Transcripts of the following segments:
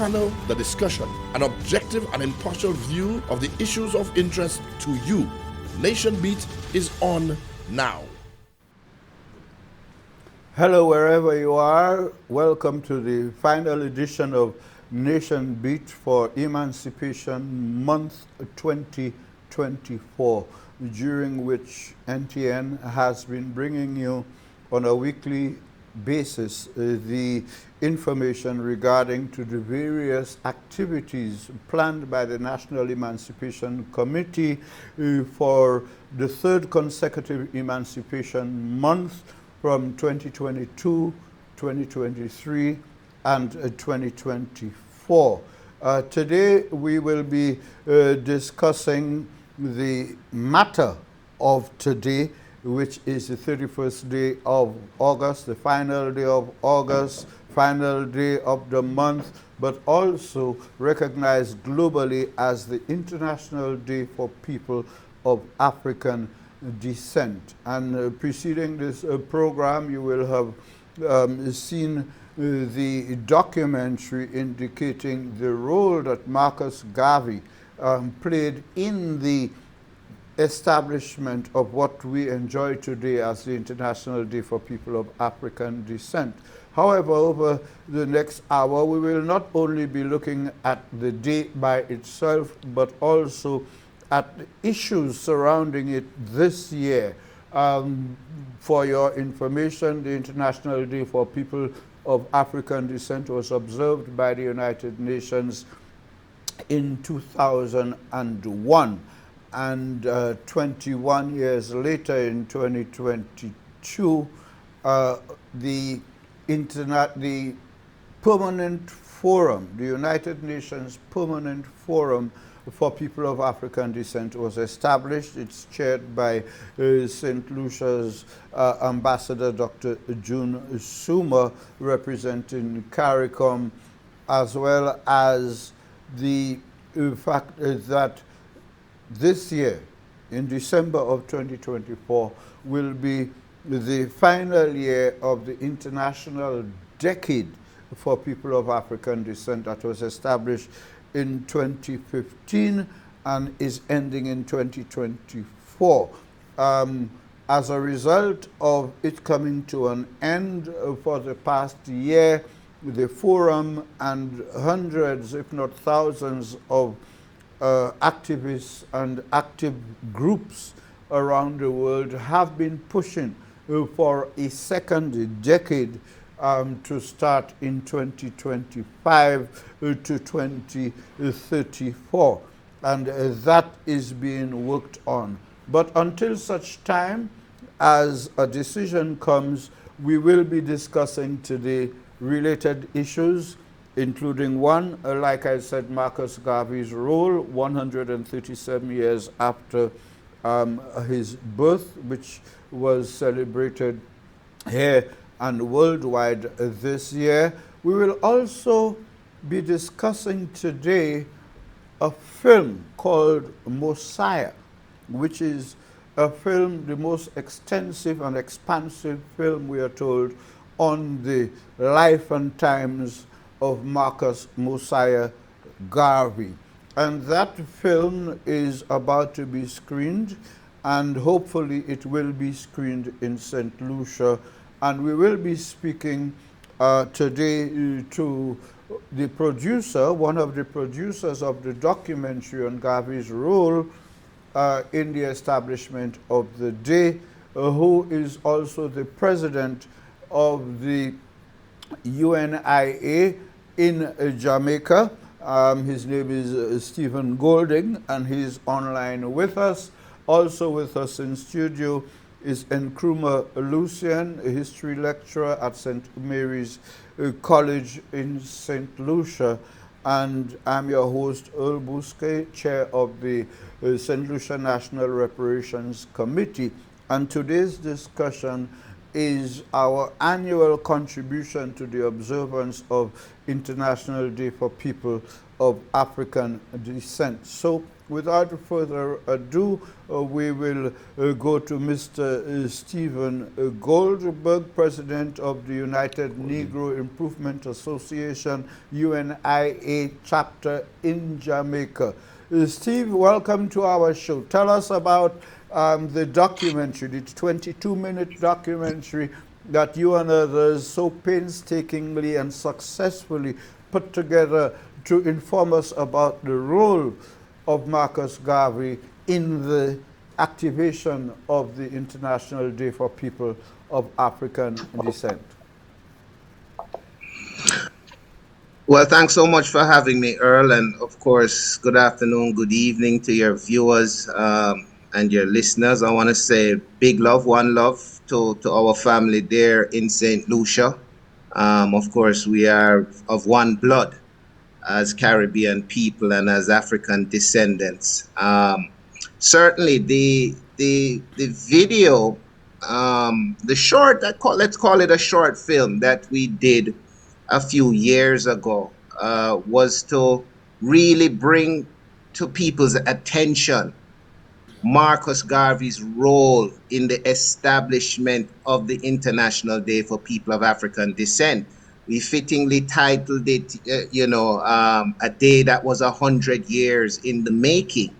channel the discussion, an objective and impartial view of the issues of interest to you. Nation Beat is on now. Hello, wherever you are. Welcome to the final edition of Nation Beat for Emancipation Month 2024, during which NTN has been bringing you on a weekly basis the information regarding to the various activities planned by the National Emancipation Committee for the third consecutive Emancipation Month from 2022, 2023, and 2024. Today we will be discussing the matter of today, which is the 31st day of August, the final day of August, final day of the month, but also recognized globally as the International Day for People of African Descent. And preceding this program, you will have seen the documentary indicating the role that Marcus Garvey played in the establishment of what we enjoy today as the International Day for People of African Descent. However, over the next hour, we will not only be looking at the day by itself, but also at the issues surrounding it this year. For your information, the International Day for People of African Descent was observed by the United Nations in 2001. And 21 years later, in 2022, the Permanent Forum, the United Nations Permanent Forum for People of African Descent was established. It's chaired by St. Lucia's Ambassador Dr. June Suma, representing CARICOM, as well as the fact that this year, in December of 2024, will be the final year of the International Decade for People of African Descent that was established in 2015 and is ending in 2024. As a result of it coming to an end for the past year, the forum and hundreds, if not thousands, of activists and active groups around the world have been pushing for a second decade to start in 2025 to 2034. And that is being worked on. But until such time as a decision comes, we will be discussing today related issues, including one, like I said, Marcus Garvey's role 137 years after his birth, which was celebrated here and worldwide this year. We will also be discussing today a film called Messiah, which is a film, the most extensive and expansive film, we are told, on the life and times of Marcus Messiah Garvey. And that film is about to be screened, and hopefully it will be screened in St. Lucia. And we will be speaking today to the producer, one of the producers of the documentary on Garvey's role in the establishment of the day, who is also the president of the UNIA in Jamaica. His name is Stephen Golding, and he's online with us. Also with us in studio is Nkrumah Lucian, a history lecturer at St. Mary's College in St. Lucia. And I'm your host, Earl Bousquet, chair of the St. Lucia National Reparations Committee. And today's discussion is our annual contribution to the observance of International Day for People of African Descent. So without further ado, we will go to Mr. Stephen Goldberg, President of the United Negro Improvement Association, UNIA chapter in Jamaica. Steve, welcome to our show. Tell us about the documentary, the 22-minute documentary that you and others so painstakingly and successfully put together to inform us about the role of Marcus Garvey in the activation of the International Day for People of African Descent. Well, thanks so much for having me, Earl. And of course, good afternoon, good evening to your viewers and your listeners. I want to say big love, one love to our family there in St. Lucia. Of course, we are of one blood as Caribbean people and as African descendants. Certainly, the video, the short, let's call it a short film that we did a few years ago, was to really bring to people's attention Marcus Garvey's role in the establishment of the International Day for People of African Descent. We fittingly titled it, a day that was 100 years in the making.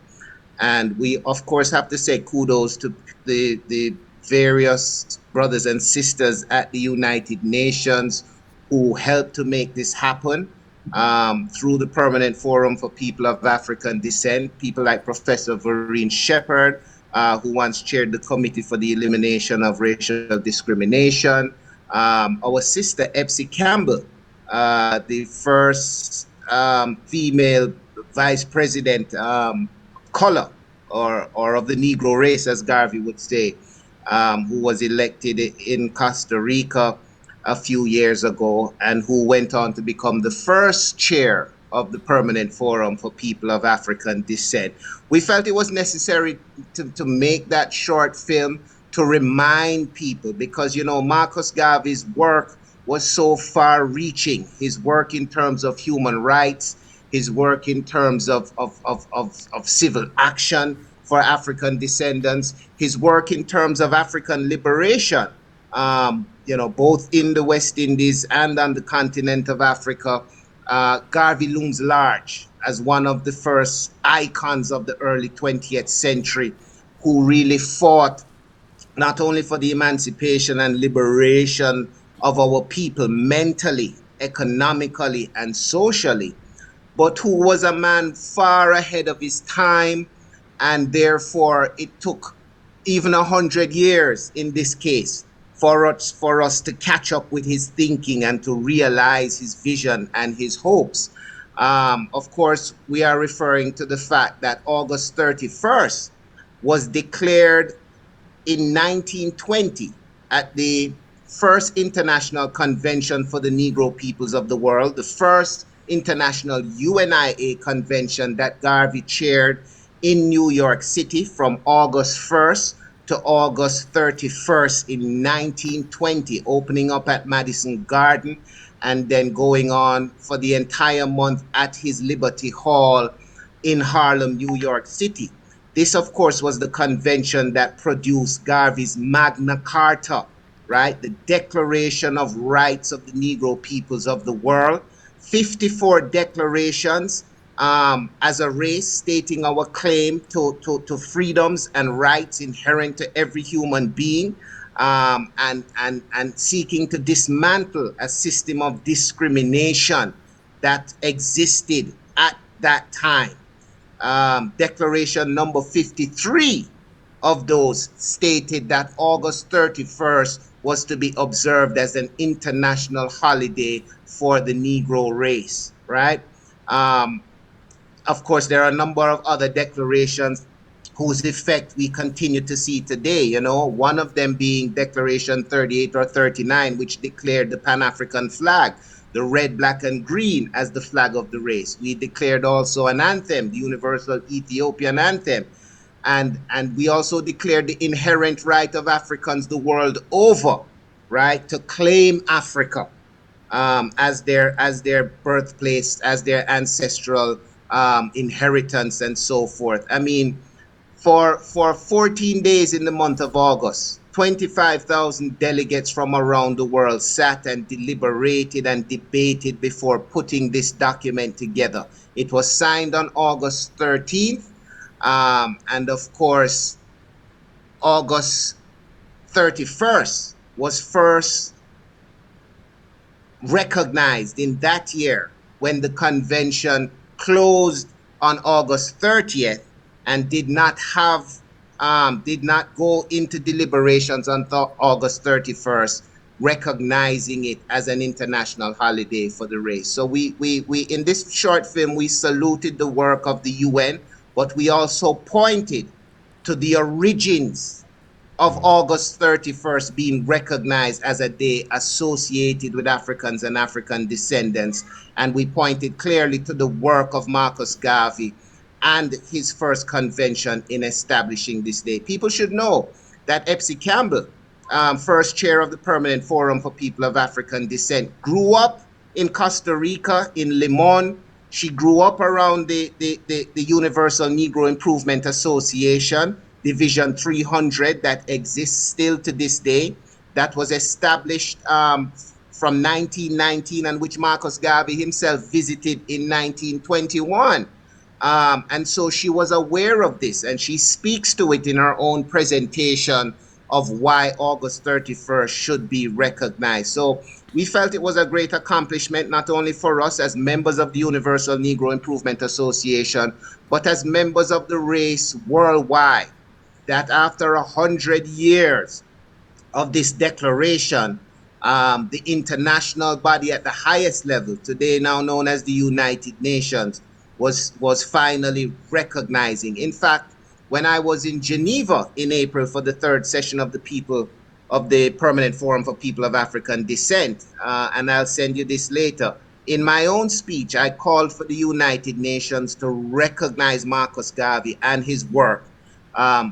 And we, of course, have to say kudos to the various brothers and sisters at the United Nations who helped to make this happen through the Permanent Forum for People of African Descent, people like Professor Vereen Shepherd, who once chaired the Committee for the Elimination of Racial Discrimination, our sister Epsie Campbell, the first female vice president, color or of the Negro race, as Garvey would say, who was elected in Costa Rica a few years ago and who went on to become the first chair of the Permanent Forum for People of African Descent. We felt it was necessary to make that short film to remind people because, you know, Marcus Garvey's work was so far reaching. His work in terms of human rights, his work in terms of civil action for African descendants, his work in terms of African liberation, both in the West Indies and on the continent of Africa. Garvey looms large as one of the first icons of the early 20th century who really fought not only for the emancipation and liberation of our people mentally, economically, and socially, but who was a man far ahead of his time, and therefore it took even 100 years in this case for us to catch up with his thinking and to realize his vision and his hopes. Of course, we are referring to the fact that August 31st was declared in 1920 at the first International Convention for the Negro Peoples of the World, the first international UNIA convention that Garvey chaired in New York City from August 1st to August 31st in 1920, opening up at Madison Garden and then going on for the entire month at his Liberty Hall in Harlem, New York City. This, of course, was the convention that produced Garvey's Magna Carta, right? The Declaration of Rights of the Negro Peoples of the World. 54 declarations as a race stating our claim to freedoms and rights inherent to every human being, and seeking to dismantle a system of discrimination that existed at that time. Declaration number 53 of those stated that August 31st was to be observed as an international holiday for the Negro race, right? Of course, there are a number of other declarations whose effect we continue to see today, you know, one of them being Declaration 38 or 39, which declared the Pan-African flag, the red, black, and green as the flag of the race. We declared also an anthem, the Universal Ethiopian Anthem. And we also declared the inherent right of Africans the world over right, to claim Africa as their birthplace, as their ancestral inheritance, and so forth. I mean, for 14 days in the month of August, 25,000 delegates from around the world sat and deliberated and debated before putting this document together. It was signed on August 13th, and of course, August 31st was first recognized in that year when the convention closed on August 30th and did not go into deliberations until August 31st, recognizing it as an international holiday for the race. So we in this short film, we saluted the work of the UN, but we also pointed to the origins of August 31st being recognized as a day associated with Africans and African descendants. And we pointed clearly to the work of Marcus Garvey and his first convention in establishing this day. People should know that Epsie Campbell, first chair of the Permanent Forum for People of African Descent, grew up in Costa Rica, in Limon. She grew up around the Universal Negro Improvement Association, Division 300, that exists still to this day, that was established from 1919 and which Marcus Garvey himself visited in 1921. And so she was aware of this, and she speaks to it in her own presentation of why August 31st should be recognized. So we felt it was a great accomplishment, not only for us as members of the Universal Negro Improvement Association, but as members of the race worldwide, that after 100 years of this declaration, the international body at the highest level, today now known as the United Nations, was finally recognizing. In fact, when I was in Geneva in April for the third session of the Permanent Forum for People of African Descent, and I'll send you this later, in my own speech, I called for the United Nations to recognize Marcus Garvey and his work,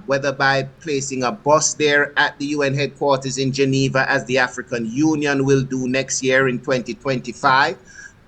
whether by placing a bus there at the UN headquarters in Geneva, as the African Union will do next year in 2025,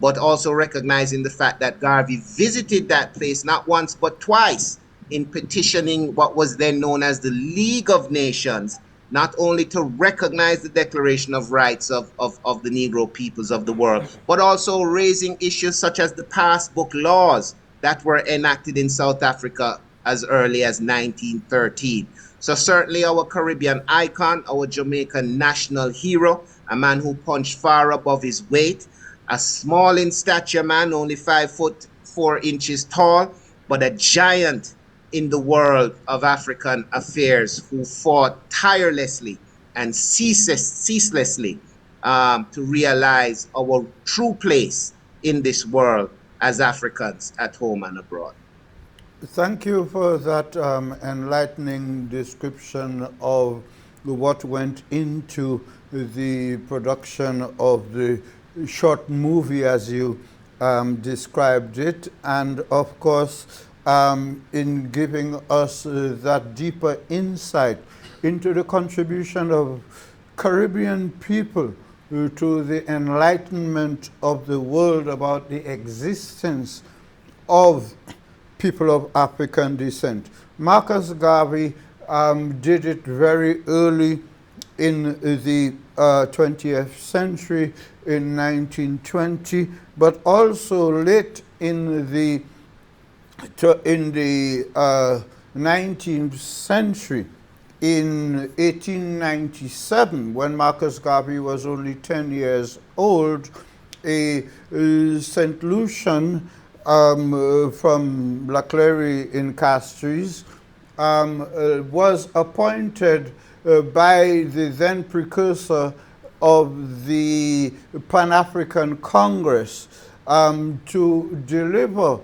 but also recognizing the fact that Garvey visited that place not once but twice in petitioning what was then known as the League of Nations, not only to recognize the Declaration of Rights of the Negro peoples of the world, but also raising issues such as the passbook laws that were enacted in South Africa as early as 1913. So certainly our Caribbean icon, our Jamaican national hero, a man who punched far above his weight, a small in stature man, only 5'4" tall, but a giant in the world of African affairs, who fought tirelessly and ceaselessly to realize our true place in this world as Africans at home and abroad. Thank you for that enlightening description of what went into the production of the short movie as you described it, and of course in giving us that deeper insight into the contribution of Caribbean people to the enlightenment of the world about the existence of people of African descent. Marcus Garvey did it very early in the 20th century, in 1920, but also late in the 19th century. In 1897, when Marcus Garvey was only 10 years old, a St. Lucian from Blacklery in Castries was appointed by the then precursor of the Pan-African Congress to deliver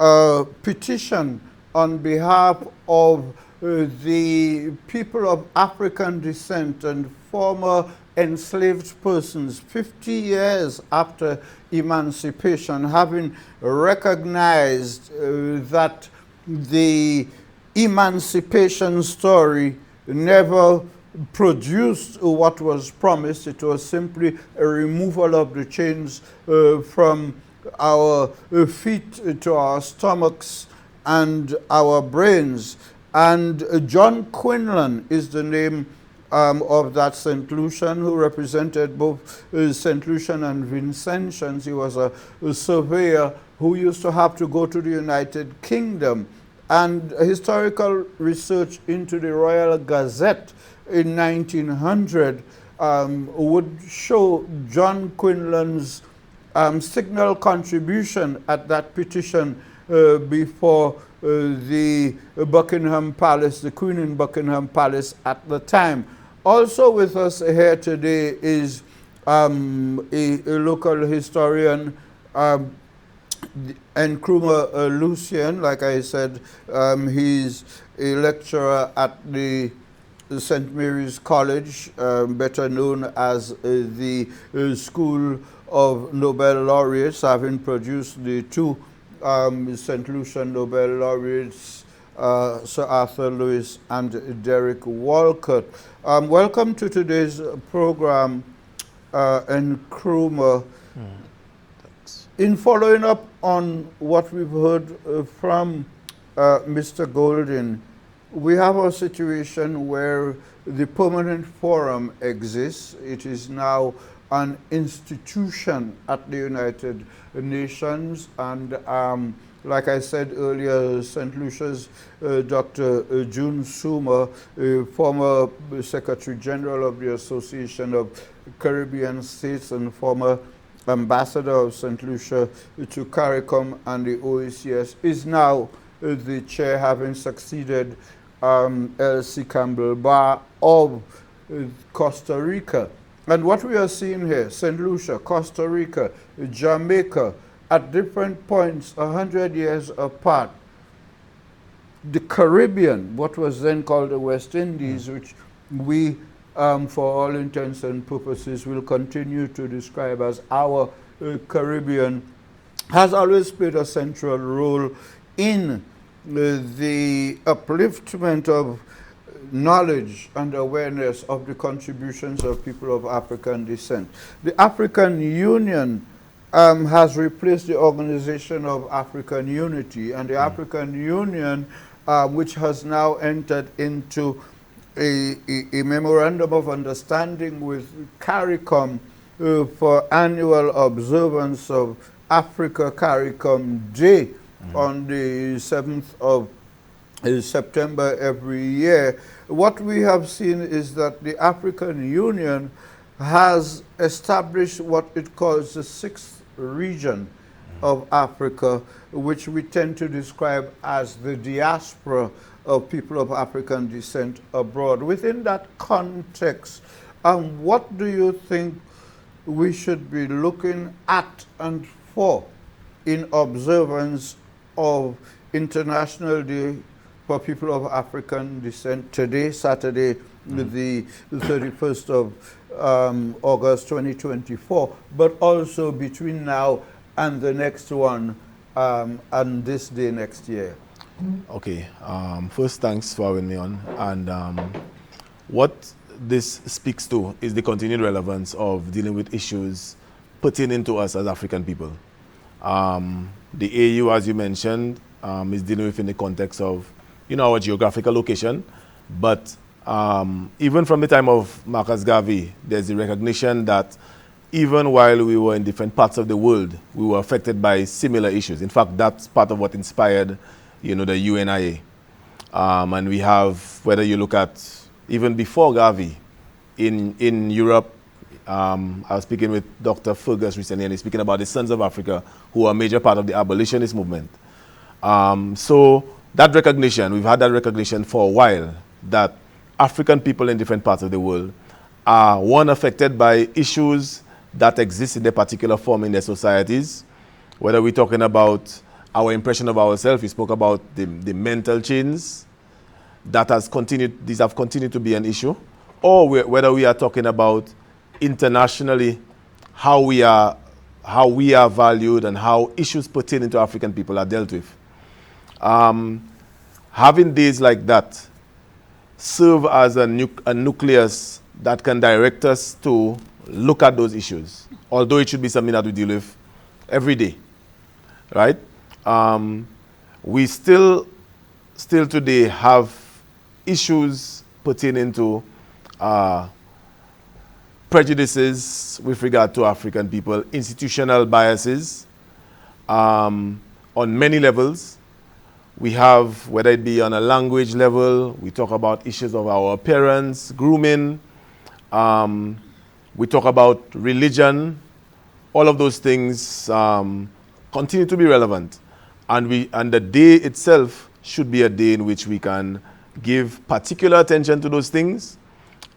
a petition on behalf of the people of African descent and former enslaved persons 50 years after emancipation, having recognized that the emancipation story never produced what was promised. It was simply a removal of the chains from our feet to our stomachs and our brains. And John Quinlan is the name of that St. Lucian, who represented both St. Lucian and Vincentians. He was a surveyor who used to have to go to the United Kingdom. And historical research into the Royal Gazette in 1900 would show John Quinlan's signal contribution at that petition before the Buckingham Palace, the Queen in Buckingham Palace at the time. Also with us here today is a local historian, Nkrumah Lucian. Like I said, he's a lecturer at the St. Mary's College, better known as the School of Nobel Laureates, having produced the two St. Lucian Nobel laureates, Sir Arthur Lewis and Derek Walcott. Welcome to today's program, Nkrumah. In following up on what we've heard from Mr. Golden, we have a situation where the permanent forum exists. It is now an institution at the United Nations, and like I said earlier, St. Lucia's Dr. June Soomer, former Secretary General of the Association of Caribbean States and former Ambassador of St. Lucia to CARICOM and the OACS, is now the chair, having succeeded Elsie Campbell-Barr of Costa Rica. And what we are seeing here, St. Lucia, Costa Rica, Jamaica, at different points, 100 years apart. The Caribbean, what was then called the West Indies, which we, for all intents and purposes, will continue to describe as our Caribbean, has always played a central role in the upliftment of knowledge and awareness of the contributions of people of African descent. The African Union has replaced the Organization of African Unity, and the African Union, which has now entered into a memorandum of understanding with CARICOM for annual observance of Africa CARICOM Day on the 7th of September every year. What we have seen is that the African Union has established what it calls the sixth region of Africa, which we tend to describe as the diaspora of people of African descent abroad. Within that context, what do you think we should be looking at and for in observance of International Day for people of African descent today, Saturday, the 31st of August 2024, but also between now and the next one, and this day next year? Okay, first, thanks for having me on. And what this speaks to is the continued relevance of dealing with issues pertaining to us as African people. The AU, as you mentioned, is dealing with in the context of, our geographical location. But even from the time of Marcus Garvey, there's the recognition that even while we were in different parts of the world, we were affected by similar issues. In fact, that's part of what inspired, the UNIA. And we have, whether you look at even before Garvey, in Europe, I was speaking with Dr. Fergus recently, and he's speaking about the Sons of Africa, who are a major part of the abolitionist movement. So that recognition, we've had that recognition for a while, that African people in different parts of the world are, one, affected by issues that exist in their particular form in their societies, whether we're talking about our impression of ourselves. We spoke about the mental chains that has continued, these have continued to be an issue, or whether we are talking about internationally how we are valued and how issues pertaining to African people are dealt with. Having days like that serve as a nucleus that can direct us to look at those issues, although it should be something that we deal with every day, right? We still today have issues pertaining to prejudices with regard to African people, institutional biases on many levels. We have, whether it be on a language level, we talk about issues of our appearance, grooming, we talk about religion. All of those things continue to be relevant. And the day itself should be a day in which we can give particular attention to those things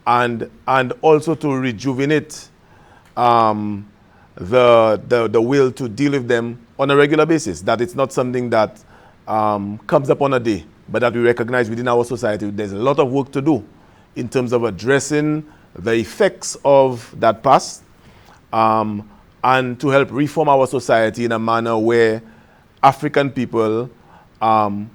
and also to rejuvenate the will to deal with them on a regular basis. That it's not something that comes up on a day, but that we recognize within our society there's a lot of work to do in terms of addressing the effects of that past and to help reform our society in a manner where African people can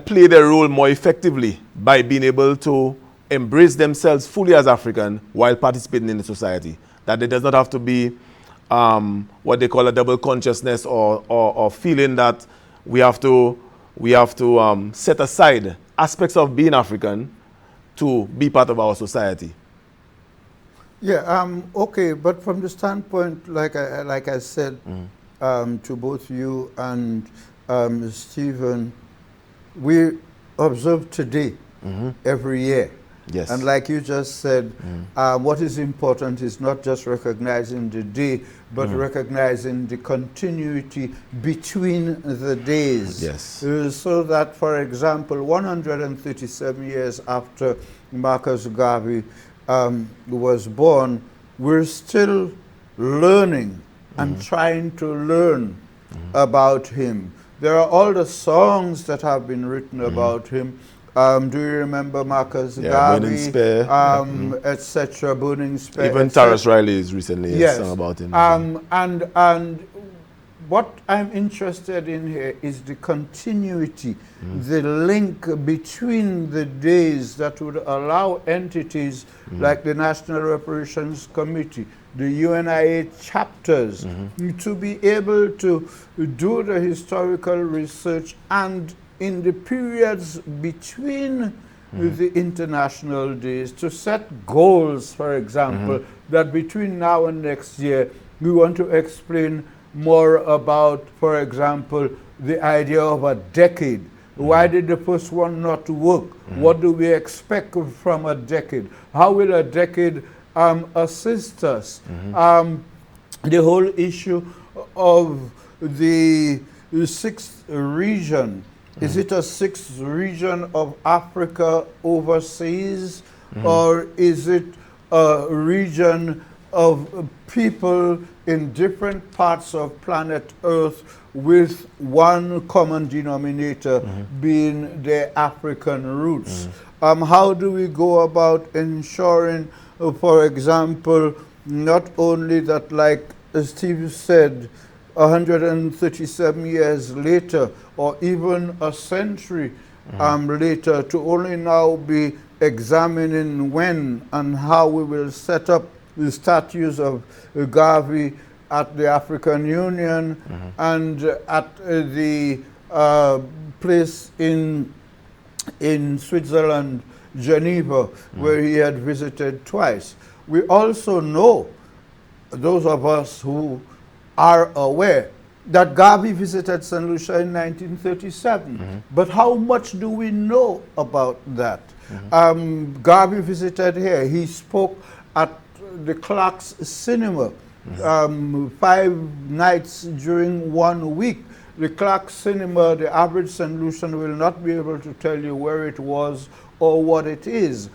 play their role more effectively by being able to embrace themselves fully as African while participating in the society. That there does not have to be what they call a double consciousness or feeling that we have to set aside aspects of being African to be part of our society. Yeah, okay, but from the standpoint, like I said to both you and Stephen, we observe today every year. Yes. And like you just said, what is important is not just recognizing the day, but recognizing the continuity between the days. Yes. So that, for example, 137 years after Marcus Garvey was born, we're still learning and trying to learn about him. There are all the songs that have been written about him. Do you remember Marcus Garvey? Burning Spear, etc. Burning Spear. Even Taras Riley's recently sung about him. And what I'm interested in here is the continuity, the link between the days that would allow entities like the National Reparations Committee, the UNIA chapters, to be able to do the historical research and in the periods between the international days to set goals, for example, that between now and next year we want to explain more about, for example, the idea of a decade. Why did the first one not work? What do we expect from a decade? How will a decade assist us? The whole issue of the sixth region. Is it a sixth region of Africa overseas, or is it a region of people in different parts of planet Earth with one common denominator being their African roots? How do we go about ensuring, for example, not only that, like Steve said, 137 years later, or even a century later, to only now be examining when and how we will set up the statues of Garvey at the African Union and at the place in Switzerland, Geneva, where he had visited twice. We also know, those of us who are aware, that Garvey visited St. Lucia in 1937. But how much do we know about that? Garvey visited here. He spoke at the Clark's Cinema 5 nights during 1 week. The Clark's Cinema, the average St. Lucian will not be able to tell you where it was or what it is,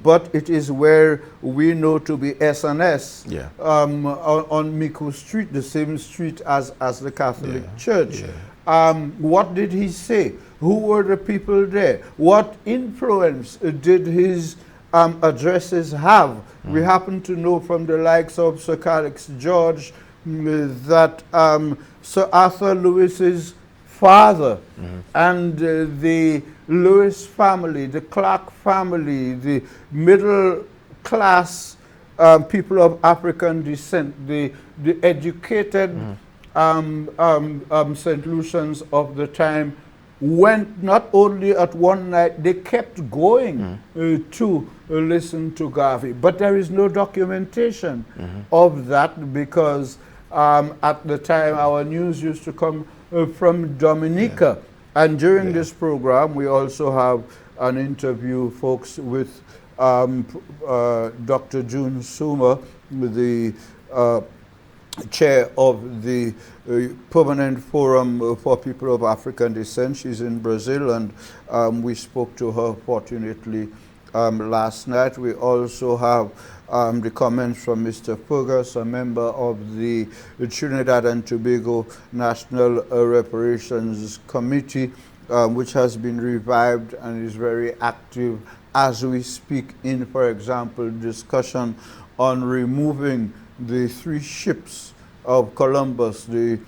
but it is where we know to be S&S on Miku Street, the same street as the Catholic Church. What did he say? Who were the people there? What influence did his addresses have? We happen to know from the likes of Sir Calix George that Sir Arthur Lewis's father, and the Lewis family, the Clark family, the middle class people of African descent, the educated St. Lucians of the time went not only at one night, they kept going to listen to Garvey. But there is no documentation of that because at the time our news used to come from Dominica. And during this program, we also have an interview, folks, with Dr. June Suma, the chair of the Permanent Forum for People of African Descent. She's in Brazil, and we spoke to her, fortunately, last night. We also have the comments from Mr. Fergus, a member of the Trinidad and Tobago National Reparations Committee, which has been revived and is very active as we speak in, for example, discussion on removing the 3 ships of Columbus, the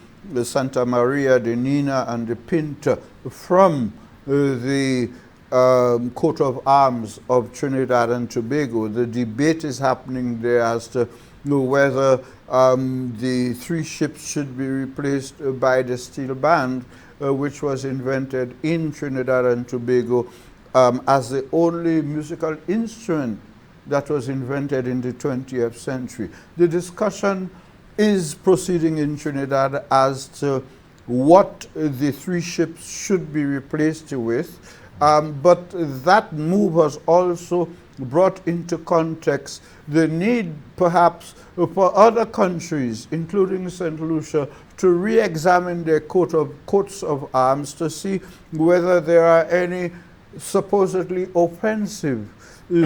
Santa Maria, the Nina, and the Pinta, from the coat of arms of Trinidad and Tobago. The debate is happening there as to whether the 3 ships should be replaced by the steel band, which was invented in Trinidad and Tobago as the only musical instrument that was invented in the 20th century. The discussion is proceeding in Trinidad as to what the 3 ships should be replaced with, but that move has also brought into context the need perhaps for other countries, including St. Lucia, to re-examine their coats of arms to see whether there are any supposedly offensive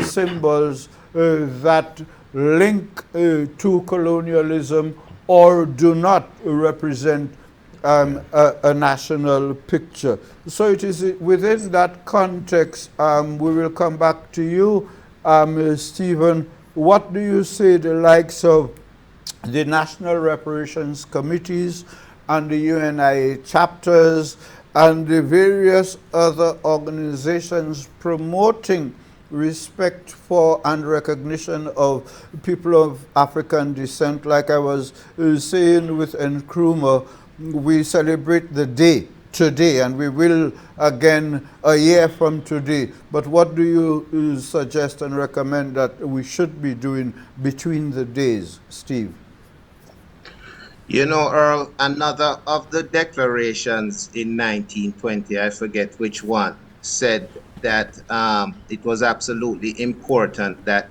symbols that link to colonialism or do not represent a national picture. So it is within that context, we will come back to you, Stephen. What do you say the likes of the National Reparations Committees and the UNIA chapters and the various other organizations promoting respect for and recognition of people of African descent? Like I was saying with Nkrumah, we celebrate the day today, and we will again a year from today. But what do you suggest and recommend that we should be doing between the days, Steve? You know, Earl, another of the declarations in 1920, I forget which one, said that it was absolutely important that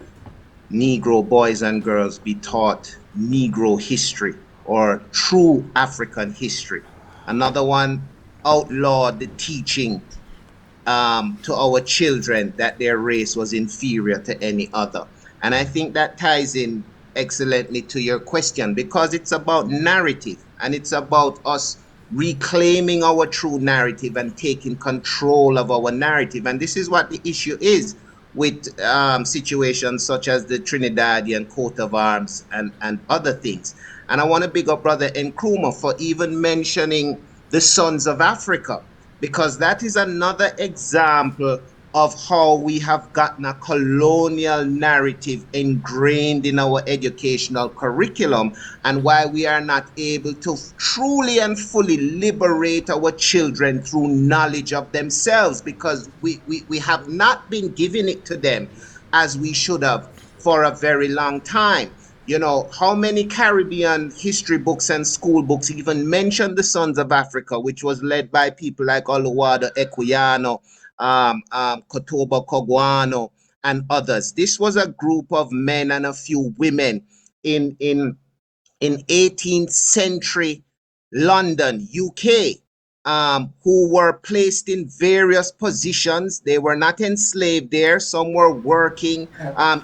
Negro boys and girls be taught Negro history or true African history. Another one outlawed the teaching to our children that their race was inferior to any other. And I think that ties in excellently to your question, because it's about narrative, and it's about us reclaiming our true narrative and taking control of our narrative. And this is what the issue is with situations such as the Trinidadian coat of arms and other things. And I want to big up Brother Nkrumah for even mentioning the Sons of Africa, because that is another example of how we have gotten a colonial narrative ingrained in our educational curriculum, and why we are not able to truly and fully liberate our children through knowledge of themselves, because we have not been giving it to them as we should have for a very long time. You know, how many Caribbean history books and school books even mention the Sons of Africa, which was led by people like Oluwado Equiano, Kotoba Kogwano, and others. This was a group of men and a few women in 18th century London, UK, who were placed in various positions. They were not enslaved there. Some were working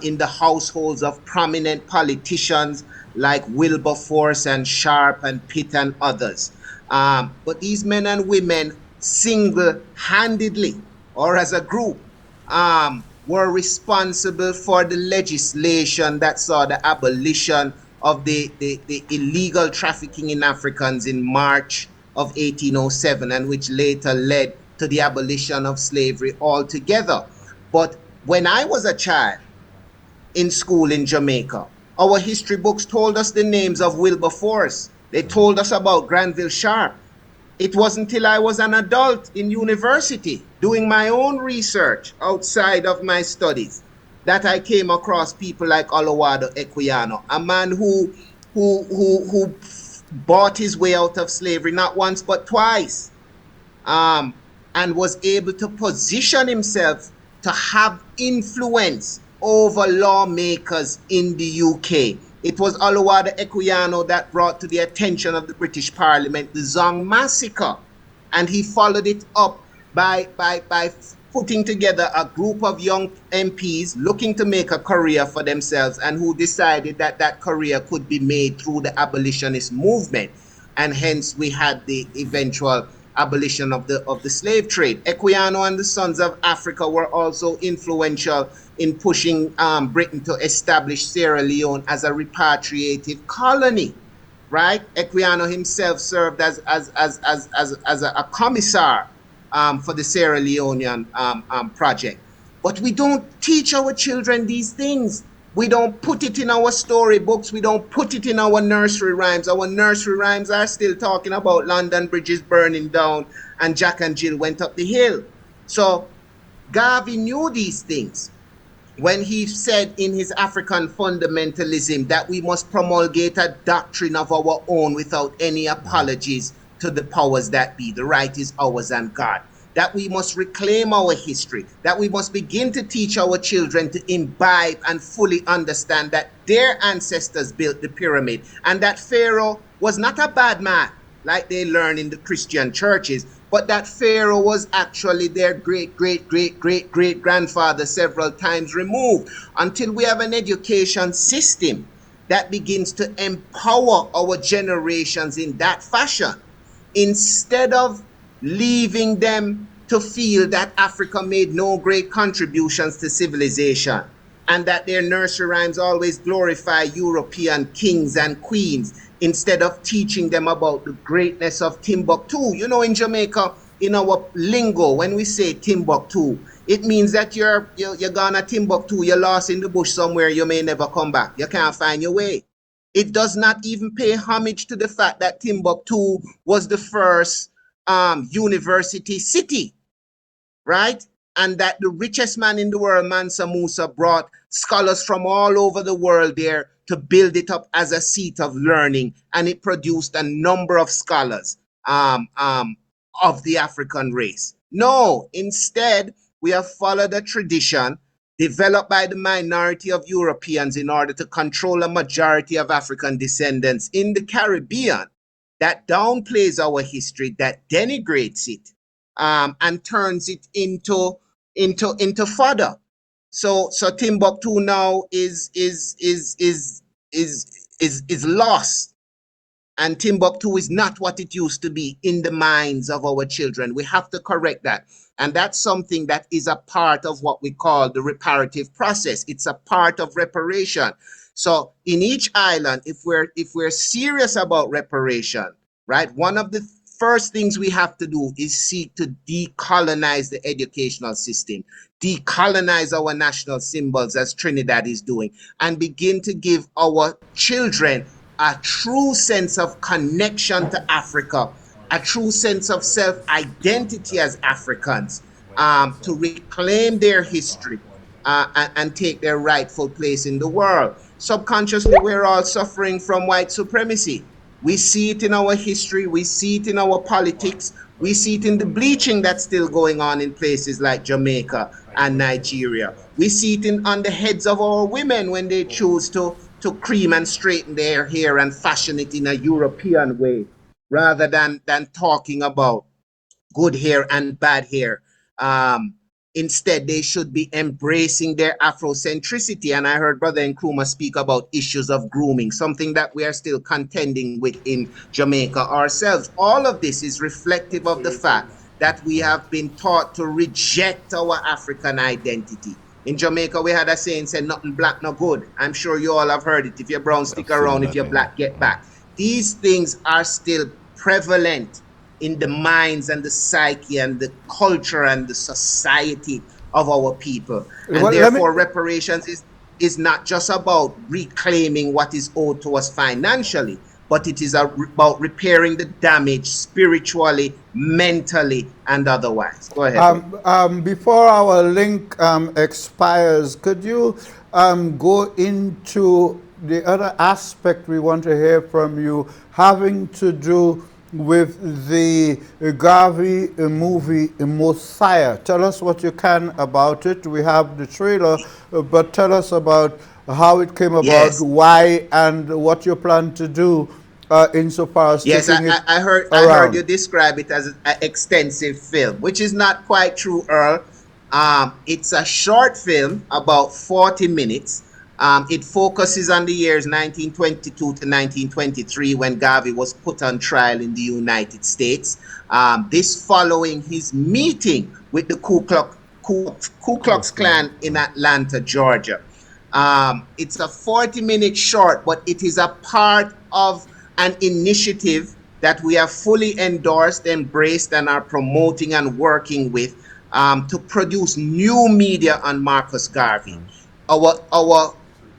in the households of prominent politicians like Wilberforce and Sharp and Pitt and others. But these men and women single-handedly or as a group were responsible for the legislation that saw the abolition of the illegal trafficking in Africans in March of 1807, and which later led to the abolition of slavery altogether. But when I was a child in school in Jamaica, our history books told us the names of Wilberforce. They told us about Granville Sharp. It wasn't until I was an adult in university doing my own research outside of my studies that I came across people like Oluwado Equiano, a man who bought his way out of slavery not once but twice, and was able to position himself to have influence over lawmakers in the UK. It was Oluwado Equiano that brought to the attention of the British Parliament the Zong massacre, and he followed it up by putting together a group of young MPs looking to make a career for themselves, and who decided that that career could be made through the abolitionist movement, and hence we had the eventual abolition of the slave trade. Equiano and the Sons of Africa were also influential in pushing Britain to establish Sierra Leone as a repatriative colony, right? Equiano himself served as a commissar for the Sierra Leonean project. But we don't teach our children these things. We don't put it in our storybooks. We don't put it in our nursery rhymes. Our nursery rhymes are still talking about London bridges burning down and Jack and Jill went up the hill. So Garvey knew these things when he said in his African fundamentalism that we must promulgate a doctrine of our own without any apologies to the powers that be. The right is ours and God. That we must reclaim our history, that we must begin to teach our children to imbibe and fully understand that their ancestors built the pyramid, and that Pharaoh was not a bad man like they learn in the Christian churches, but that Pharaoh was actually their great-great-great-great-great-grandfather several times removed, until we have an education system that begins to empower our generations in that fashion, instead of leaving them to feel that Africa made no great contributions to civilization, and that their nursery rhymes always glorify European kings and queens, instead of teaching them about the greatness of Timbuktu. You know, in Jamaica, in our lingo, when we say Timbuktu, it means that you're gone to Timbuktu, you're lost in the bush somewhere, you may never come back, you can't find your way. It does not even pay homage to the fact that Timbuktu was the first university city, right? And that the richest man in the world, Mansa Musa, brought scholars from all over the world there to build it up as a seat of learning, and it produced a number of scholars of the African race. No, instead, we have followed a tradition developed by the minority of Europeans in order to control a majority of African descendants in the Caribbean, that downplays our history, that denigrates it, and turns it into fodder. So Timbuktu now is lost, and Timbuktu is not what it used to be in the minds of our children. We have to correct that. And that's something that is a part of what we call the reparative process. It's a part of reparation. So in each island, if we're serious about reparation, right, one of the first things we have to do is seek to decolonize the educational system, decolonize our national symbols as Trinidad is doing, and begin to give our children a true sense of connection to Africa, a true sense of self-identity as Africans, to reclaim their history and take their rightful place in the world. Subconsciously, we're all suffering from white supremacy. We see it in our history, we see it in our politics, we see it in the bleaching that's still going on in places like Jamaica and Nigeria. We see it on the heads of our women when they choose to cream and straighten their hair and fashion it in a European way, rather than talking about good hair and bad hair. Instead, they should be embracing their Afrocentricity. And I heard Brother Nkrumah speak about issues of grooming, something that we are still contending with in Jamaica ourselves. All of this is reflective of the fact that we have been taught to reject our African identity. In Jamaica, we had a saying, said, nothing black, no good. I'm sure you all have heard it. If you're brown, stick around. If you're black, get back. These things are still prevalent in the minds and the psyche and the culture and the society of our people. And Well, let me. therefore, reparations is not just about reclaiming what is owed to us financially, but it is about repairing the damage spiritually, mentally, and otherwise. Go ahead, bro. Before our link expires, could you go into the other aspect we want to hear from you, having to do with the Garvey movie Messiah? Tell us what you can about it. We have the trailer, but tell us about how it came about, Yes. why, and what you plan to do insofar as Yes, taking it I heard you around. describe it as an extensive film, which is not quite true, Earl. It's a short film, about 40 minutes. It focuses on the years 1922 to 1923 when Garvey was put on trial in the United States. This following his meeting with the Ku Klux Klan in Atlanta, Georgia. It's a 40-minute short, but it is a part of an initiative that we have fully endorsed, embraced, and are promoting and working with to produce new media on Marcus Garvey. Our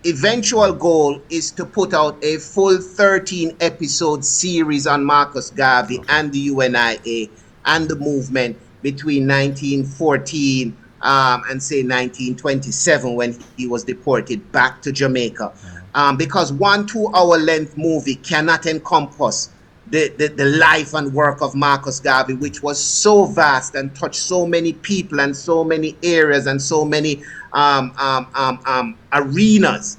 eventual goal is to put out a full 13 episode series on Marcus Garvey and the UNIA and the movement between 1914 and say 1927 when he was deported back to Jamaica. Because 1 2 hour length movie cannot encompass the life and work of Marcus Garvey, which was so vast and touched so many people and so many areas and so many arenas.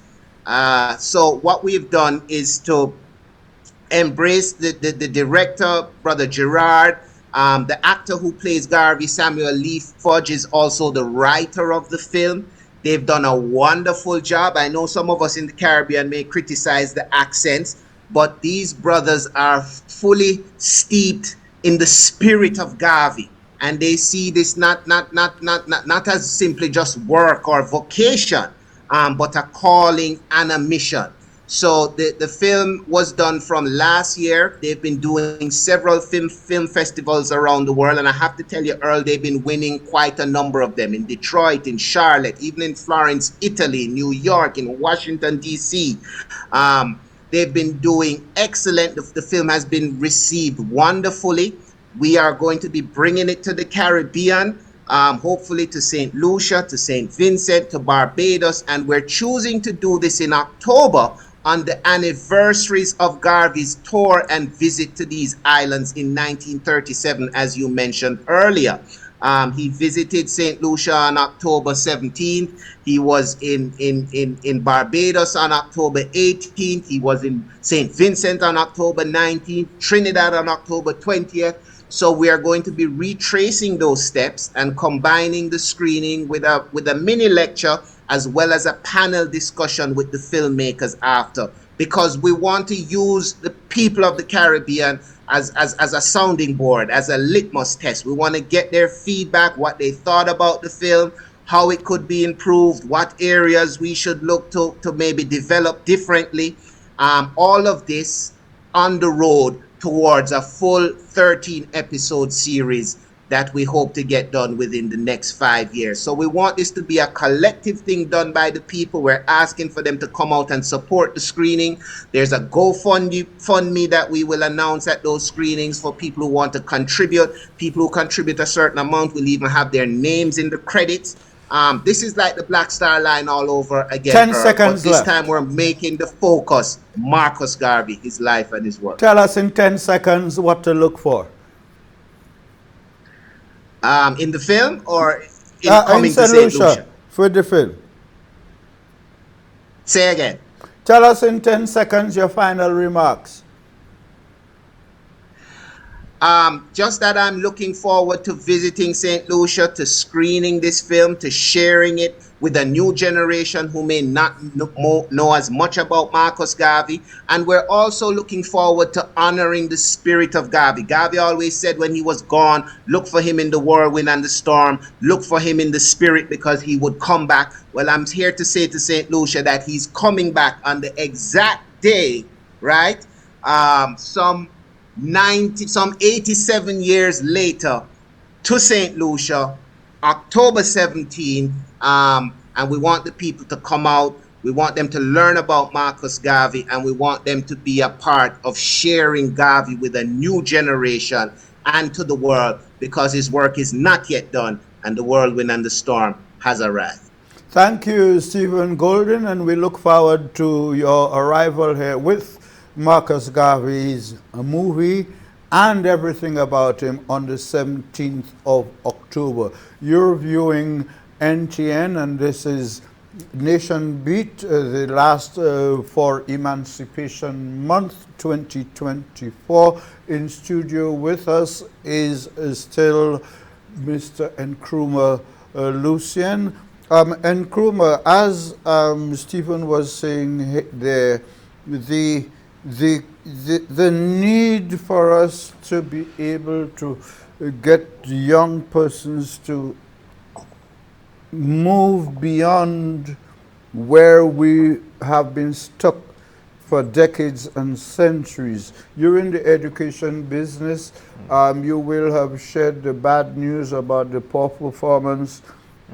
So what we've done is to embrace the director, Brother Gerard. The actor who plays Garvey, Samuel Lee Fudge, is also the writer of the film. They've done a wonderful job. I know some of us in the Caribbean may criticize the accents, but these brothers are fully steeped in the spirit of Garvey. And they see this not as simply just work or vocation, but a calling and a mission. So the film was done from last year. They've been doing several film festivals around the world, and I have to tell you, Earl, they've been winning quite a number of them in Detroit, in Charlotte, even in Florence, Italy, New York, in Washington D.C. They've been doing excellent. The film has been received wonderfully. We are going to be bringing it to the Caribbean, hopefully to St. Lucia, to St. Vincent, to Barbados, and we're choosing to do this in October on the anniversaries of Garvey's tour and visit to these islands in 1937, as you mentioned earlier. He visited St. Lucia on October 17th. He was in Barbados on October 18th. He was in St. Vincent on October 19th, Trinidad on October 20th. So we are going to be retracing those steps and combining the screening with a mini lecture as well as a panel discussion with the filmmakers after, because we want to use the people of the Caribbean as a sounding board, as a litmus test. We want to get their feedback, what they thought about the film, how it could be improved, what areas we should look to maybe develop differently. All of this on the road towards a full 13 episode series that we hope to get done within the next 5 years. So we want this to be a collective thing done by the people. We're asking for them to come out and support the screening. There's a GoFundMe that we will announce at those screenings for people who want to contribute. People who contribute a certain amount will even have their names in the credits. This is like the Black Star Line all over again. 10 Earl, seconds but this left. time we're making the focus Marcus Garvey, his life and his work. Tell us in 10 seconds what to look for. In the film or in coming in to St. Lucia? for the film. Say again. Tell us in 10 seconds your final remarks. Just that I'm looking forward to visiting St. Lucia, to screening this film, to sharing it with a new generation who may not know as much about Marcus Garvey. And we're also looking forward to honoring the spirit of Garvey. Garvey always said when he was gone, look for him in the whirlwind and the storm, look for him in the spirit because he would come back. Well, I'm here to say to St. Lucia that he's coming back on the exact day, right? Some some 87 years later to St. Lucia, October 17th, and we want the people to come out. We want them to learn about Marcus Garvey, and we want them to be a part of sharing Garvey with a new generation and to the world, because his work is not yet done and the whirlwind and the storm has arrived. Thank you, Stephen Golden, and we look forward to your arrival here with Marcus Garvey's movie and everything about him on the 17th of October. You're viewing NTN, and this is Nation Beat, the last for Emancipation Month 2024. In studio with us is still Mr. Nkrumah Lucian. Nkrumah, as Stephen was saying there, the need for us to be able to get young persons to move beyond where we have been stuck for decades and centuries. You're in the education business. You will have shared the bad news about the poor performance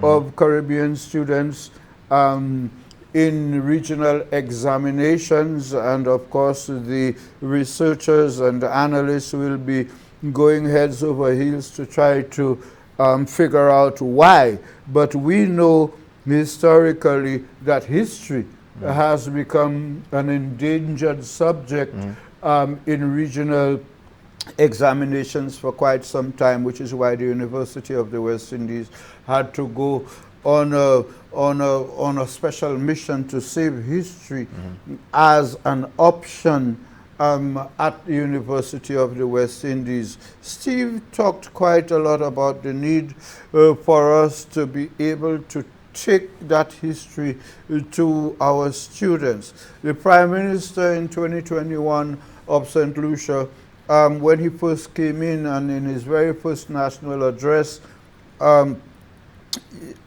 of Caribbean students in regional examinations, and of course the researchers and the analysts will be going heads over heels to try to figure out why. But we know historically that history has become an endangered subject in regional examinations for quite some time, which is why the University of the West Indies had to go on a special mission to save history as an option at the University of the West Indies. Steve talked quite a lot about the need for us to be able to take that history to our students. The Prime Minister in 2021 of St. Lucia, when he first came in and in his very first national address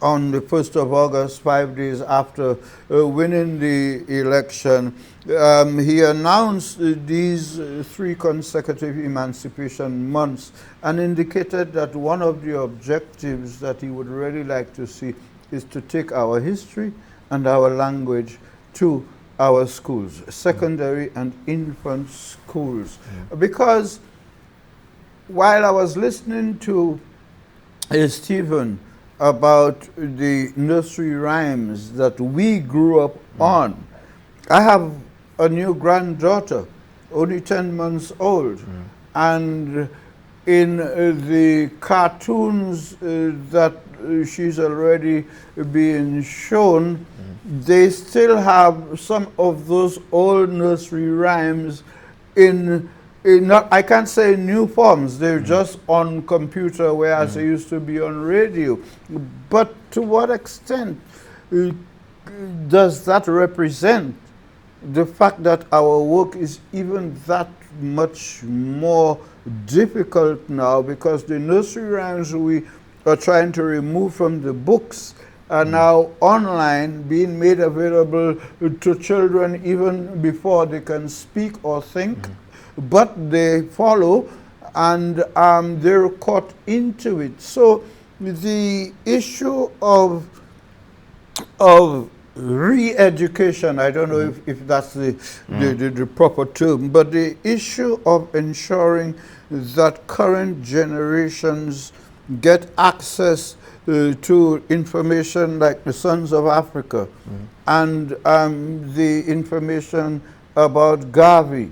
on the 1st of August, 5 days after winning the election, he announced these 3 consecutive emancipation months and indicated that one of the objectives that he would really like to see is to take our history and our language to our schools, secondary and infant schools. Because while I was listening to Stephen about the nursery rhymes that we grew up on, I have a new granddaughter, only 10 months old, and in the cartoons that she's already being shown, they still have some of those old nursery rhymes in not, I can't say new forms, they're just on computer, whereas they used to be on radio. But to what extent does that represent the fact that our work is even that much more difficult now, because the nursery rhymes we are trying to remove from the books are now online, being made available to children even before they can speak or think, but they follow and they're caught into it. So the issue of re-education, I don't know if that's the proper term, but the issue of ensuring that current generations get access to information like the Sons of Africa and the information about Garvey.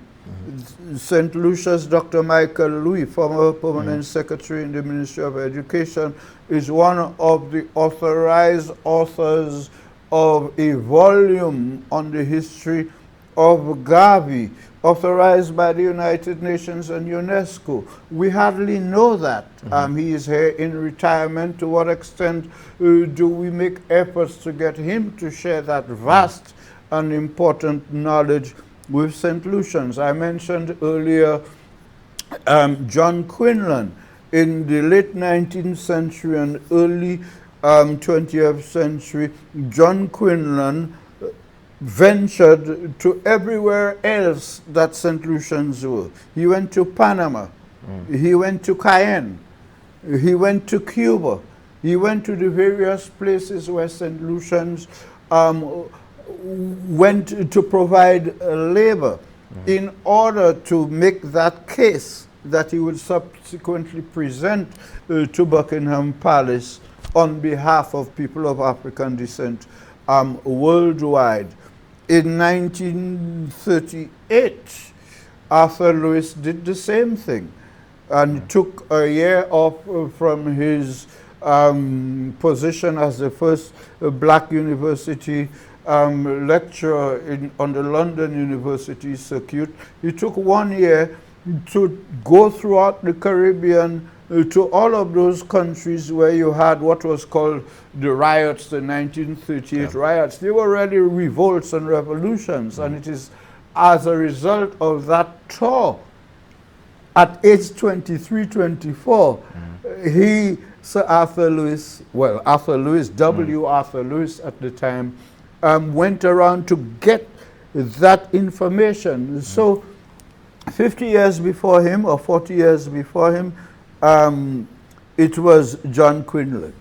St. Lucia's Dr. Michael Louis, former permanent secretary in the Ministry of Education, is one of the authorized authors of a volume on the history of Garvey, authorized by the United Nations and UNESCO. We hardly know that. He is here in retirement. To what extent do we make efforts to get him to share that vast and important knowledge with St. Lucians? I mentioned earlier John Quinlan. In the late 19th century and early 20th century, John Quinlan ventured to everywhere else that St. Lucians were. He went to Panama. He went to Cayenne. He went to Cuba. He went to the various places where St. Lucians went to provide labor in order to make that case that he would subsequently present to Buckingham Palace on behalf of people of African descent worldwide. In 1938, Arthur Lewis did the same thing and took a year off from his position as the first black university lecturer on the London University circuit. He took 1 year to go throughout the Caribbean to all of those countries where you had what was called the riots, the 1938 riots. They were really revolts and revolutions, and it is as a result of that tour, at age 23, 24, he, Sir Arthur Lewis, well, Arthur Lewis, W. Arthur Lewis at the time, went around to get that information. So 50 years before him, or 40 years before him, it was John Quinlan.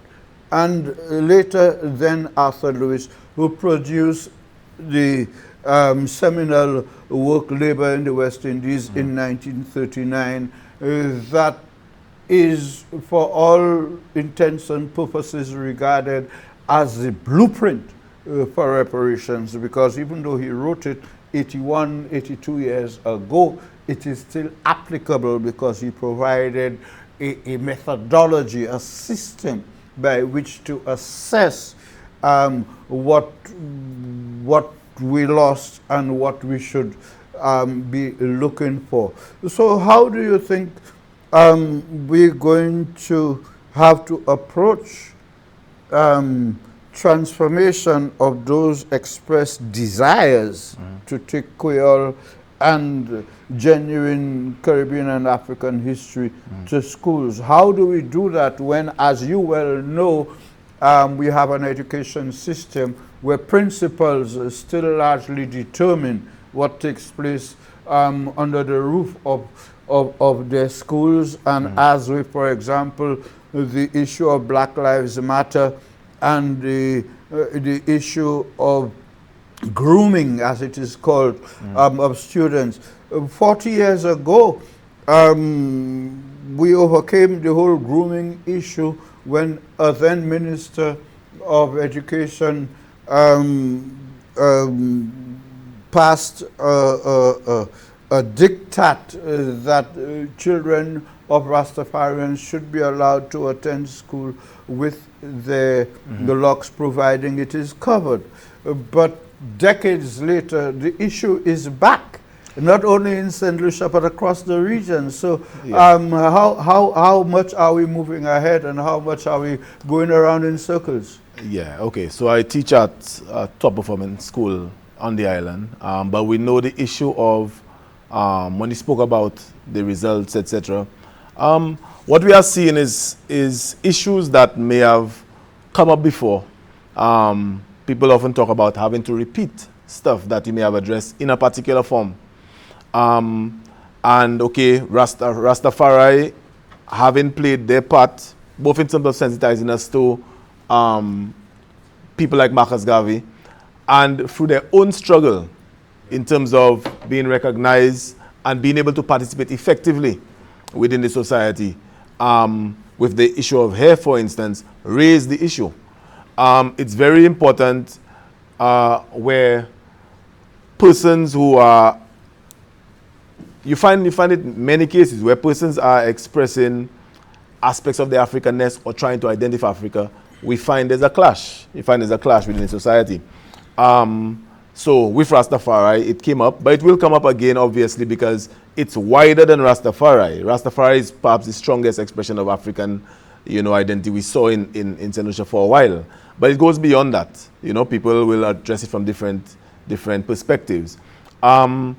And later then Arthur Lewis, who produced the seminal work, Labor in the West Indies, in 1939, that is for all intents and purposes regarded as the blueprint for reparations, because even though he wrote it 81, 82 years ago, it is still applicable because he provided a methodology, a system by which to assess what we lost and what we should be looking for. So how do you think we're going to have to approach transformation of those expressed desires to take Creole and genuine Caribbean and African history to schools? How do we do that when, as you well know, we have an education system where principals still largely determine what takes place under the roof of their schools, and as with, for example, the issue of Black Lives Matter and the issue of grooming, as it is called, of students. 40 years ago, we overcame the whole grooming issue when a then Minister of Education passed a diktat that children of Rastafarians should be allowed to attend school with the locks, providing it is covered. But decades later, the issue is back, not only in St. Lucia, but across the region. So how much are we moving ahead, and how much are we going around in circles? Yeah, okay. So I teach at a top performance school on the island, but we know the issue of, when you spoke about the results, etc., what we are seeing is issues that may have come up before. People often talk about having to repeat stuff that you may have addressed in a particular form. And okay, Rastafari having played their part, both in terms of sensitizing us to people like Marcus Garvey, and through their own struggle in terms of being recognized and being able to participate effectively within the society. With the issue of hair, for instance, raise the issue. It's very important where persons who are, you find it in many cases where persons are expressing aspects of their Africanness or trying to identify Africa, we find there's a clash. You find there's a clash within the society. So with Rastafari, it came up, but it will come up again, obviously, because it's wider than Rastafari. Rastafari is perhaps the strongest expression of African, identity we saw in St. Lucia for a while. But it goes beyond that. People will address it from different perspectives. When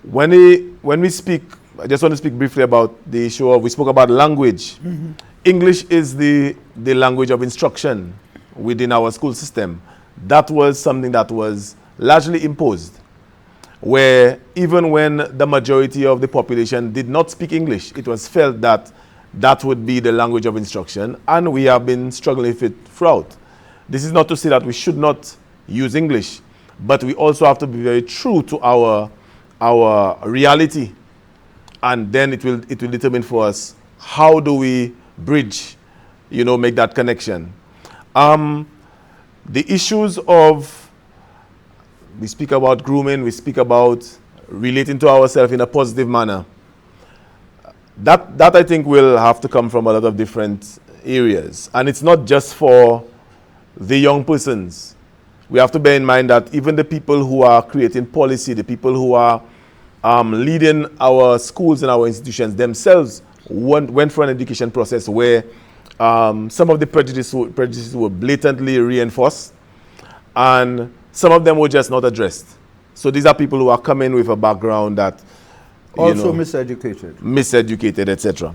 we speak, I just want to speak briefly about the issue of, we spoke about language. English is the language of instruction within our school system. That was something that was largely imposed, where even when the majority of the population did not speak English, it was felt that that would be the language of instruction, and we have been struggling with it throughout. This is not to say that we should not use English, but we also have to be very true to our reality, and then it will determine for us how do we bridge, make that connection. The issues of, we speak about grooming, we speak about relating to ourselves in a positive manner. That I think will have to come from a lot of different areas. And it's not just for the young persons. We have to bear in mind that even the people who are creating policy, the people who are leading our schools and our institutions themselves went for an education process where some of the prejudices were blatantly reinforced, and some of them were just not addressed. So these are people who are coming with a background that also miseducated, etc.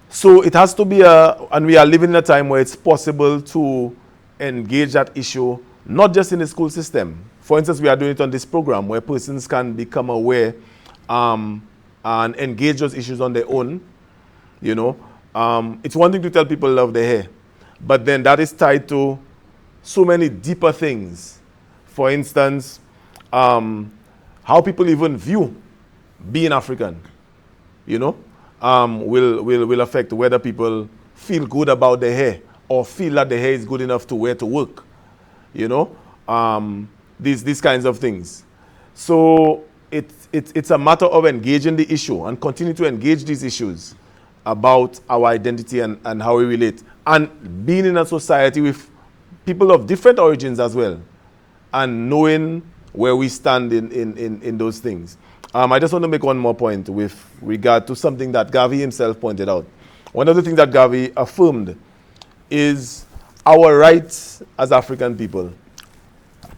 So it has to be and we are living in a time where it's possible to engage that issue, not just in the school system. For instance, we are doing it on this program where persons can become aware and engage those issues on their own. It's one thing to tell people love their hair, but then that is tied to so many deeper things. For instance, how people even view being African, will affect whether people feel good about their hair or feel that their hair is good enough to wear to work. These kinds of things. So it's a matter of engaging the issue and continue to engage these issues about our identity and how we relate, and being in a society with people of different origins as well, and knowing where we stand in those things. I just want to make one more point with regard to something that Garvey himself pointed out. One of the things that Garvey affirmed is our rights as African people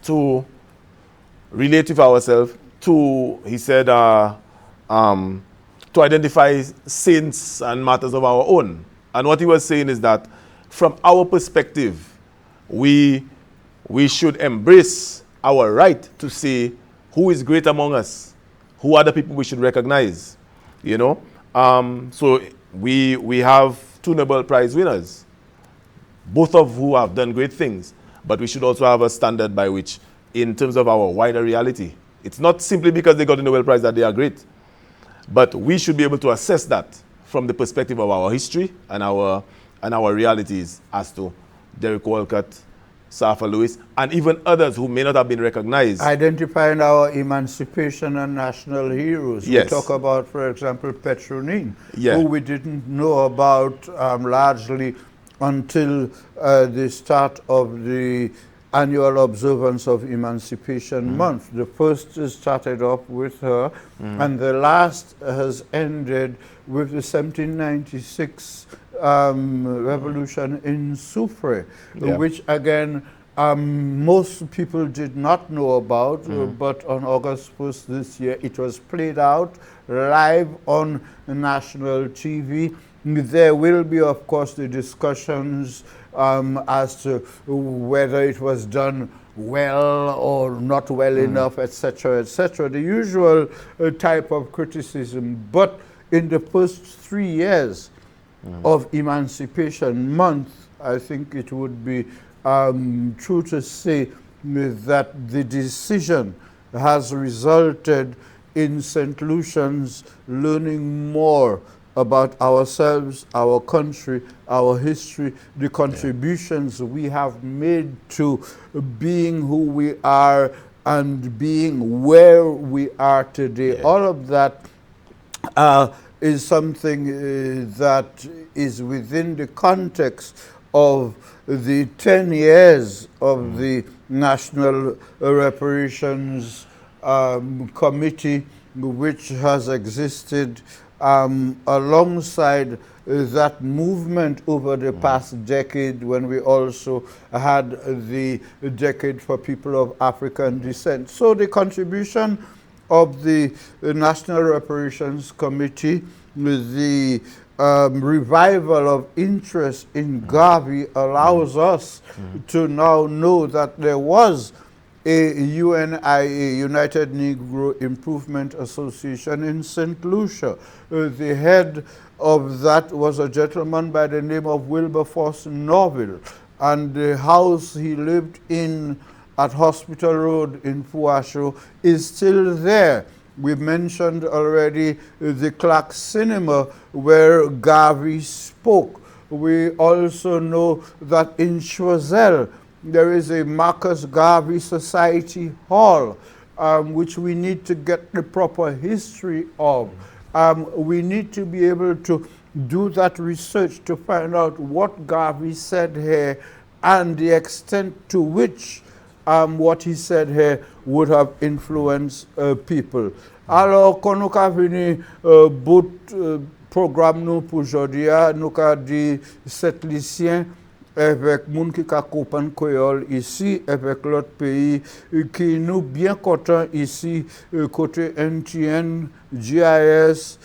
to relate with ourselves, to, he said, to identify saints and matters of our own. And what he was saying is that from our perspective, we should embrace our right to say who is great among us, who are the people we should recognize, So we have 2 Nobel Prize winners, both of who have done great things, but we should also have a standard by which, in terms of our wider reality, it's not simply because they got the Nobel Prize that they are great, but we should be able to assess that from the perspective of our history and our realities as to Derek Walcott, Safa Lewis, and even others who may not have been recognized. Identifying our emancipation and national heroes. Yes. We talk about, for example, Petronine, Yeah. who we didn't know about largely until the start of the annual observance of Emancipation Month. The first started off with her, and the last has ended with the 1796 revolution in Soufrière, which again most people did not know about, but on August 1st this year it was played out live on national TV. There will be, of course, the discussions as to whether it was done well or not well enough, etc., etc. The usual type of criticism. But in the first 3 years of Emancipation Month, I think it would be true to say that the decision has resulted in St. Lucians learning more about ourselves, our country, our history, the contributions we have made to being who we are and being where we are today. All of that is something that is within the context of the 10 years of the National Reparations Committee, which has existed alongside that movement over the past decade, when we also had the decade for people of African descent. So the contribution of the National Reparations Committee, the revival of interest in Garvey allows us to now know that there was a UNIA, United Negro Improvement Association in St. Lucia. The head of that was a gentleman by the name of Wilberforce Norville, and the house he lived in at Hospital Road in Fuasho is still there. We mentioned already the Clark Cinema where Garvey spoke. We also know that in Choiseul there is a Marcus Garvey Society Hall, which we need to get the proper history of. We need to be able to do that research to find out what Garvey said here and the extent to which what he said here would have influenced people. Alors, quand nous avons venu bout programme nous pour aujourd'hui, nous avons dit 7 lycéens avec moun qui comprennent créole ici, avec l'autre pays qui nous bien contents ici, côté NTN, GIS,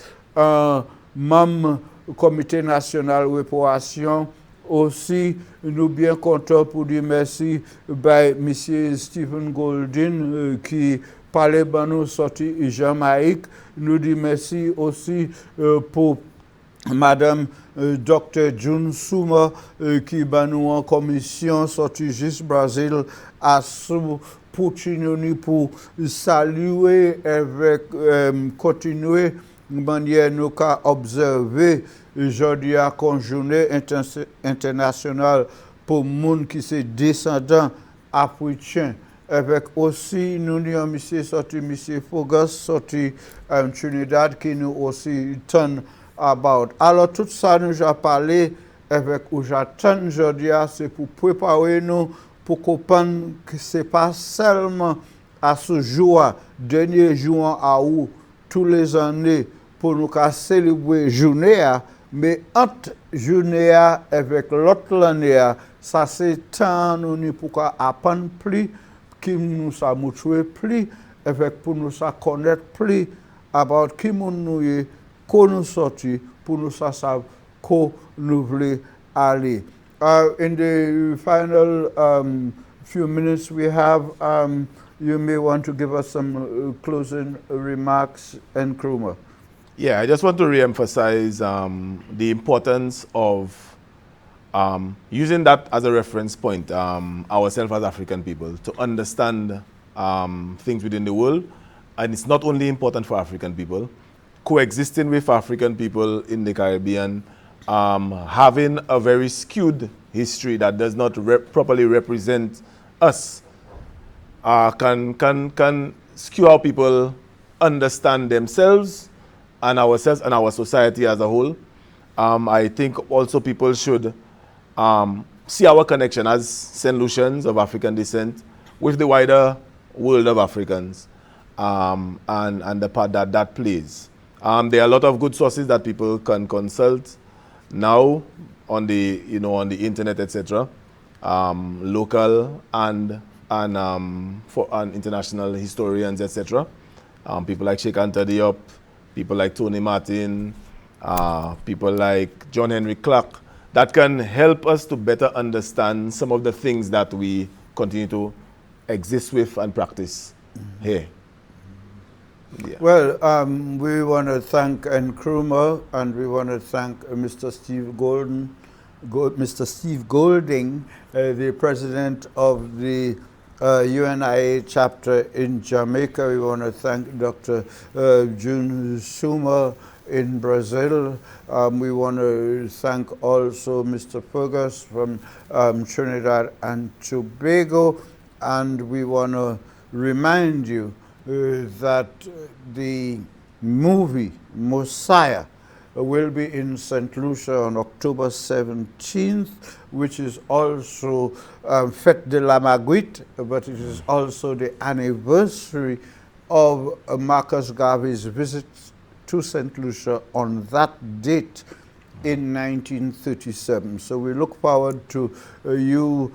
même Comité national de réparation. Aussi, nous bien contents pour dire merci by M. Stephen Goldin qui parlait de nous sorti Jamaïque. Nous dit merci aussi pour Madame Dr. June Suma qui bat nous en commission sorti juste Brésil à sous pour saluer avec continuer manière nous qu'a observer aujourd'hui à journée internationale pour monde qui sont descendants africains. Avec aussi nous avons monsieur sorti monsieur Fogas sorti Trinidad qui nous aussi turn about. Alors tout ça nous a parlé avec où j'attends aujourd'hui c'est pour préparer nous pour comprendre que c'est pas seulement à ce jour dernier jour à où tous les années pour nous célébrer journée mais entre journée avec l'autre année ça c'est temps nous pour apprendre plus qui nous a motivé plus avec pour nous connaître plus about qui nous est qu'on nous sorti pour nous savoir qu'on nous voulons aller. In the final few minutes we have, you may want to give us some closing remarks, and Nkrumah. Yeah, I just want to re-emphasize the importance of using that as a reference point, ourselves as African people, to understand things within the world. And it's not only important for African people, coexisting with African people in the Caribbean, having a very skewed history that does not properly represent us, can skew how people understand themselves and ourselves and our society as a whole. I think also people should see our connection as St. Lucians of African descent with the wider world of Africans, and the part that that plays. There are a lot of good sources that people can consult now on the on the internet, etc. Local and international historians, etc. People like Sheikh Anta Diop, people like Tony Martin, people like John Henry Clark, that can help us to better understand some of the things that we continue to exist with and practice here. Yeah. Well, we want to thank Nkrumah, and we want to thank Mr. Steve Golding, the president of the UNIA chapter in Jamaica. We want to thank Dr. June Suma in Brazil. We want to thank also Mr. Fergus from Trinidad and Tobago, and we want to remind you that the movie Messiah will be in St. Lucia on October 17th, which is also Fête de la Marguerite, but it is also the anniversary of Marcus Garvey's visit to St. Lucia on that date in 1937. So we look forward to you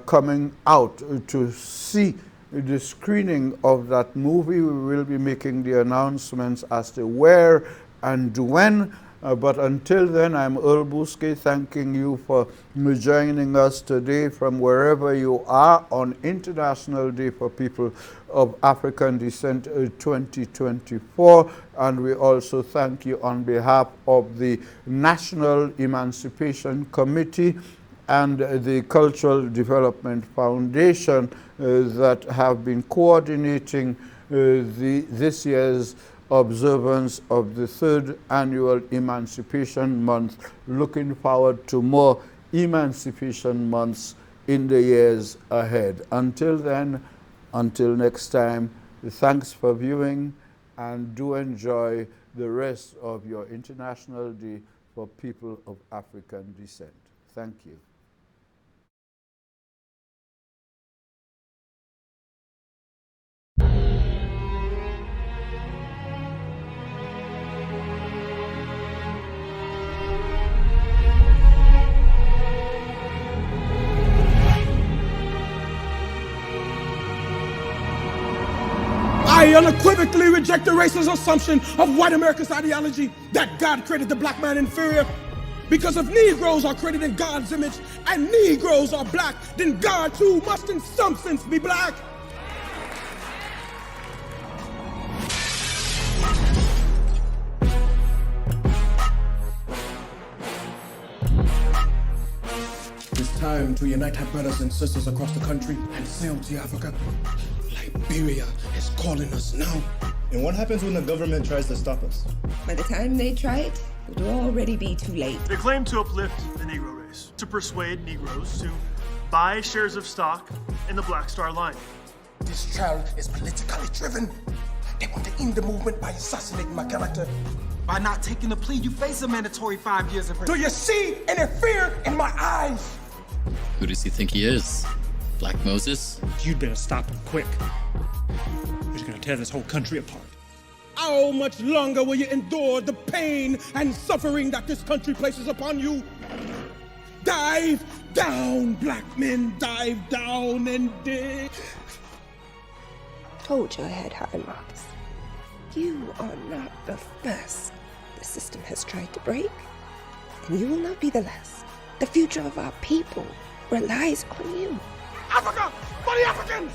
coming out to see the screening of that movie. We will be making the announcements as to where and when, But until then, I'm Earl Bousquet, thanking you for joining us today from wherever you are on International Day for People of African Descent 2024. And we also thank you on behalf of the National Emancipation Committee and the Cultural Development Foundation that have been coordinating this year's observance of the 3rd annual Emancipation Month. Looking forward to more Emancipation Months in the years ahead. Until then, until next time, thanks for viewing, and do enjoy the rest of your International Day for People of African Descent. Thank you. I unequivocally reject the racist assumption of white America's ideology that God created the black man inferior. Because if Negroes are created in God's image and Negroes are black, then God too must in some sense be black. It's time to unite our brothers and sisters across the country and sail to Africa. Liberia is calling us now. And what happens when the government tries to stop us? By the time they try it, it will already be too late. They claim to uplift the Negro race, to persuade Negroes to buy shares of stock in the Black Star Line. This trial is politically driven. They want to end the movement by assassinating my character. By not taking the plea, you face a mandatory 5 years in prison. Do you see any fear in my eyes? Who does he think he is? Black Moses? You'd better stop him quick. He's gonna tear this whole country apart. How much longer will you endure the pain and suffering that this country places upon you? Dive down, black men, dive down and dig. Told you I had high marks. You are not the first the system has tried to break, and you will not be the last. The future of our people relies on you. Africa for the Africans!